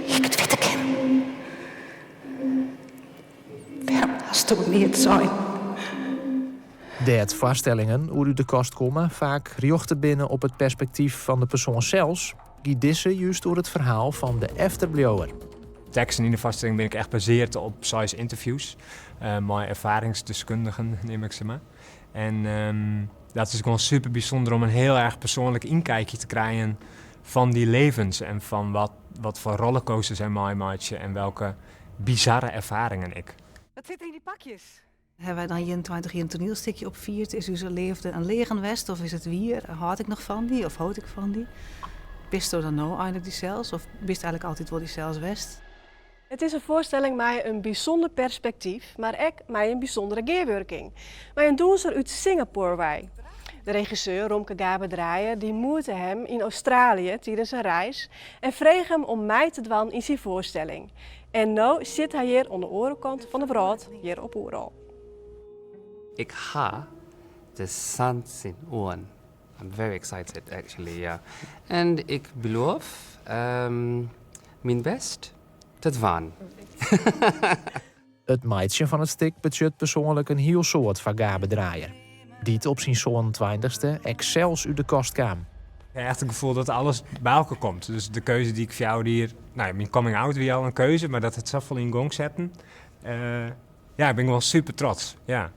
Ik het witte ken. Waarom hast du niet zijn? Dit vaststellingen hoe u de kast komen vaak riochten binnen op het perspectief van de persoon zelfs, die disse juist door het verhaal van de efterblijver. Teksten in de vaststelling ben ik echt gebaseerd op size interviews. Mijn ervaringsdeskundigen, neem ik ze maar. En dat is gewoon super bijzonder om een heel erg persoonlijk inkijkje te krijgen van die levens. En van wat voor rollercoasters en mij maatje en welke bizarre ervaringen ik. Wat zit er in die pakjes? Hebben wij dan 21 een toneelstukje opvierd? Is u zo leefde een legenwest of is het wier? Houd ik nog van die of houd ik van die? Bist u dan nou eigenlijk die zelfs of bist eigenlijk altijd wel die zelfs west? Het is een voorstelling met een bijzonder perspectief, maar ook met een bijzondere gearworking. Met een doenster uit Singapore wij. De regisseur Romke Gabe-Draaien die moeite hem in Australië tijdens een reis en vreeg hem om mij te dwan in zijn voorstelling. En nu zit hij hier aan de orenkant van de brood, hier op Oeral. Ik ga de zand zien oren. I'm very excited actually, yeah. En ik beloof mijn best te doen. Het meisje van het stuk budget persoonlijk een heel soort van gabedraaier. Die het op zijn zo'n 20ste excels uit de kast kwam. Ja, echt het gevoel dat alles bij elkaar komt. Dus de keuze die ik voor jou hier... Nou, mijn coming out weer al een keuze, maar dat het zoveel in gang zetten. Ja, ik ben wel super trots, ja.